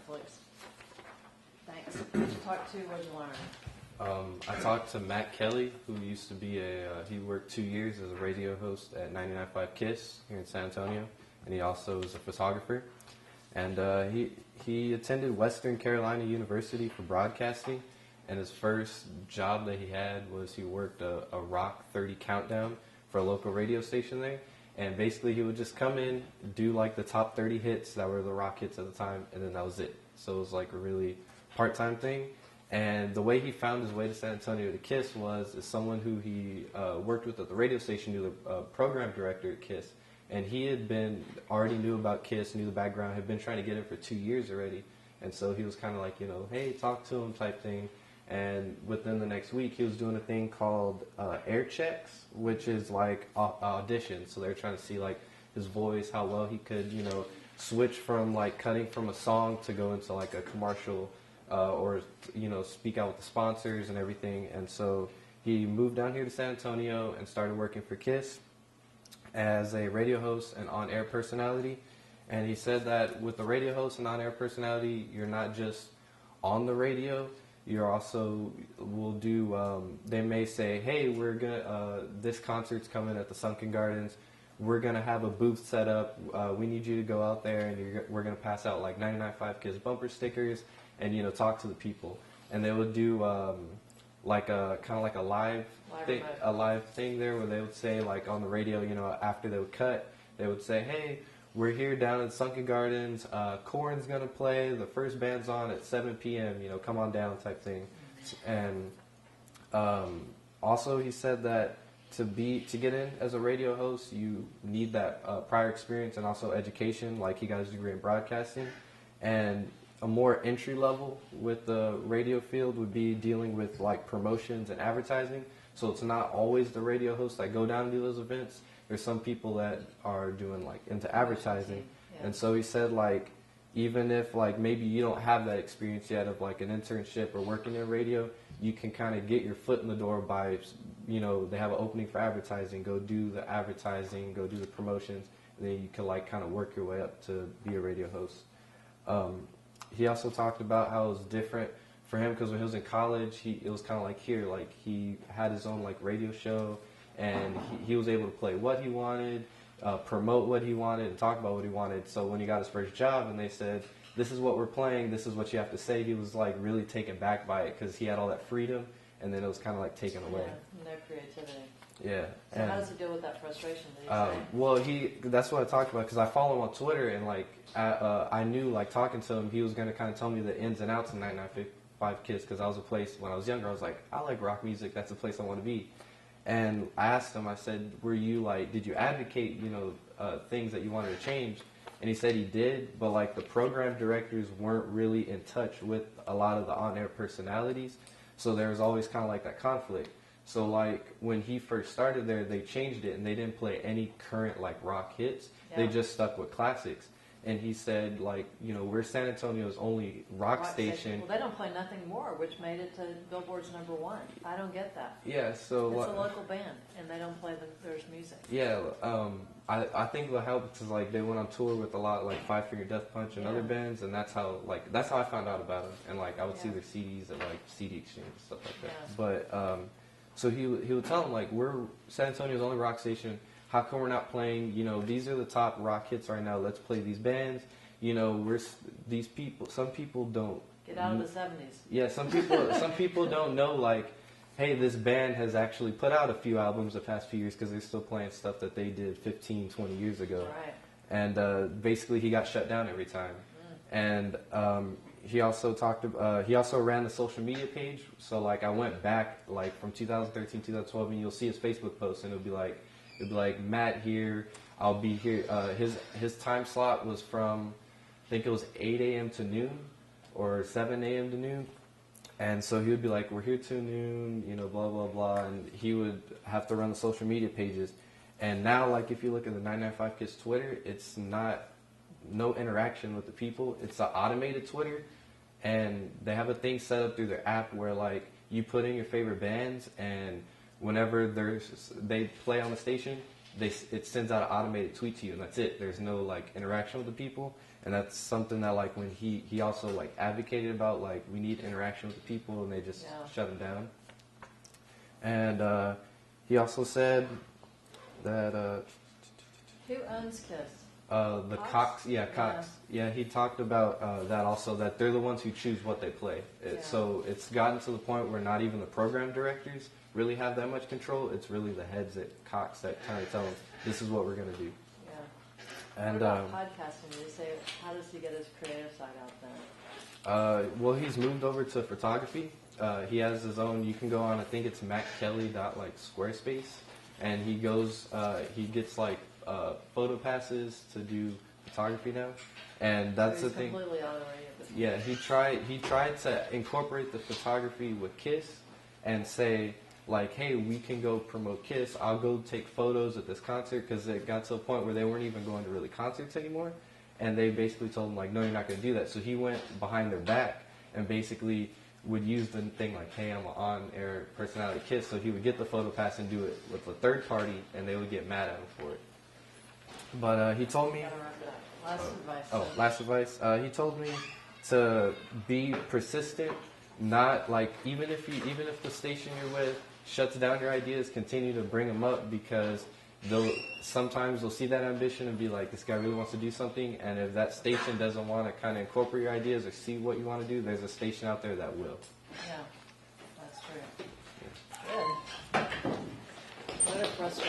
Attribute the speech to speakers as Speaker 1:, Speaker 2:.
Speaker 1: Netflix. Thanks. Who'd you talk to? What'd you learn?
Speaker 2: I talked to Matt Kelly, who used to be he worked 2 years as a radio host at 99.5 KISS here in San Antonio, and he also is a photographer. And he attended Western Carolina University for broadcasting, and his first job that he had was he worked a Rock 30 countdown for a local radio station there. And basically he would just come in, do like the top 30 hits that were the rock hits at the time, and then that was it. So it was like a really part-time thing. And the way he found his way to San Antonio to KISS was as someone who he worked with at the radio station, knew the program director at KISS. And he had already knew about KISS, knew the background, had been trying to get in for 2 years already. And so he was kind of like, hey, talk to him type thing. And within the next week, he was doing a thing called air checks, which is like auditions. So they're trying to see like his voice, how well he could, switch from like cutting from a song to go into like a commercial or, speak out with the sponsors and everything. And so he moved down here to San Antonio and started working for KISS as a radio host and on-air personality. And he said that with the radio host and on-air personality, you're not just on the radio, you're also will do. They may say, "Hey, we're gonna this concert's coming at the Sunken Gardens. We're gonna have a booth set up. We need you to go out there, and we're gonna pass out like 99.5 KISS bumper stickers, and talk to the people." And they would do like a kind of like a live thing there, where they would say like on the radio, after they would cut, they would say, "Hey, we're here down at Sunken Gardens. Korn's gonna play. The first band's on at 7 p.m. Come on down," type thing. And also, he said that to get in as a radio host, you need that prior experience and also education. Like he got his degree in broadcasting, and a more entry level with the radio field would be dealing with like promotions and advertising. So it's not always the radio hosts that go down and do those events. There's some people that are doing like into advertising. Yeah. And so he said like, even if like maybe you don't have that experience yet of like an internship or working in radio, you can kind of get your foot in the door by, they have an opening for advertising, go do the advertising, go do the promotions, and then you can like kind of work your way up to be a radio host. He also talked about how it was different for him because when he was in college, it was kind of like here, like he had his own like radio show, and he was able to play what he wanted, promote what he wanted, and talk about what he wanted. So when he got his first job and they said, "This is what we're playing, this is what you have to say," he was like really taken back by it because he had all that freedom, and then it was kind of like taken away.
Speaker 1: Yeah, no creativity.
Speaker 2: Yeah.
Speaker 1: So how does he deal with that frustration?
Speaker 2: Well, that's what I talked about because I follow him on Twitter, and like I knew like talking to him, he was going to kind of tell me the ins and outs of 99.5 KISS because I was a place when I was younger. I was like, I like rock music. That's a place I want to be. And I asked him, I said, did you advocate, things that you wanted to change? And he said he did, but like the program directors weren't really in touch with a lot of the on-air personalities. So there was always kind of like that conflict. So like when he first started there, they changed it and they didn't play any current like rock hits. Yeah. They just stuck with classics. And he said, like, we're San Antonio's only rock station.
Speaker 1: Well, they don't play Nothing More, which made it to Billboard's #1. I don't get that.
Speaker 2: Yeah, so...
Speaker 1: It's a local band, and they don't play their music.
Speaker 2: Yeah, I think what helped is, like, they went on tour with a lot of, like, Five Finger Death Punch and other bands, and that's how I found out about them. And, like, I would see their CDs at, like, CD Exchange and stuff like that. Yeah. But, so he would tell them, like, we're San Antonio's only rock station. How come we're not playing, these are the top rock hits right now, let's play these bands. Some people don't...
Speaker 1: Get out of the 70s.
Speaker 2: Yeah, some people don't know, like, hey, this band has actually put out a few albums the past few years because they're still playing stuff that they did 15, 20 years ago.
Speaker 1: Right.
Speaker 2: And basically he got shut down every time. And he also he also ran the social media page. So, like, I went back, like, from 2013, 2012, and you'll see his Facebook post, and it'll be like Matt here, I'll be here. His time slot was from, I think it was 8 a.m. to noon or 7 a.m. to noon. And so he would be like, we're here till noon, blah, blah, blah. And he would have to run the social media pages. And now, like, if you look at the 995 KISS Twitter, it's no interaction with the people. It's an automated Twitter. And they have a thing set up through their app where, like, you put in your favorite bands, and whenever they play on the station, it sends out an automated tweet to you, and that's it. There's no like interaction with the people, and that's something that like when he also like advocated about, like we need interaction with the people, and they just shut him down. And he also said that
Speaker 1: Who owns KISS?
Speaker 2: the Cox, Cox, he talked about that also, that they're the ones who choose what they play. So it's gotten to the point where not even the program directors really have that much control. It's really the heads at Cox that kind of tell them, this is what we're going to do.
Speaker 1: Yeah.
Speaker 2: And
Speaker 1: what about podcasting? Did you say, how does he get his creative side out there?
Speaker 2: well, he's moved over to photography. He has his own, you can go on, I think it's mattkelly.squarespace, and he goes, he gets like photo passes to do photography now, and that's the thing.
Speaker 1: Completely out of the radio.
Speaker 2: Yeah, he tried to incorporate the photography with KISS and say like, hey, we can go promote KISS. I'll go take photos at this concert, because it got to a point where they weren't even going to really concerts anymore, and they basically told him like, no, you're not going to do that. So he went behind their back and basically would use the thing like, hey, I'm an on-air personality at KISS. So he would get the photo pass and do it with a third party, and they would get mad at him for it. But he told me.
Speaker 1: Gotta wrap it up. Last advice.
Speaker 2: Oh, last advice. He told me to be persistent. Not like even if the station you're with shuts down your ideas, continue to bring them up, because sometimes they'll see that ambition and be like, this guy really wants to do something. And if that station doesn't want to kind of incorporate your ideas or see what you want to do, there's a station out there that will.
Speaker 1: Yeah, that's true. Good. What a frustrating.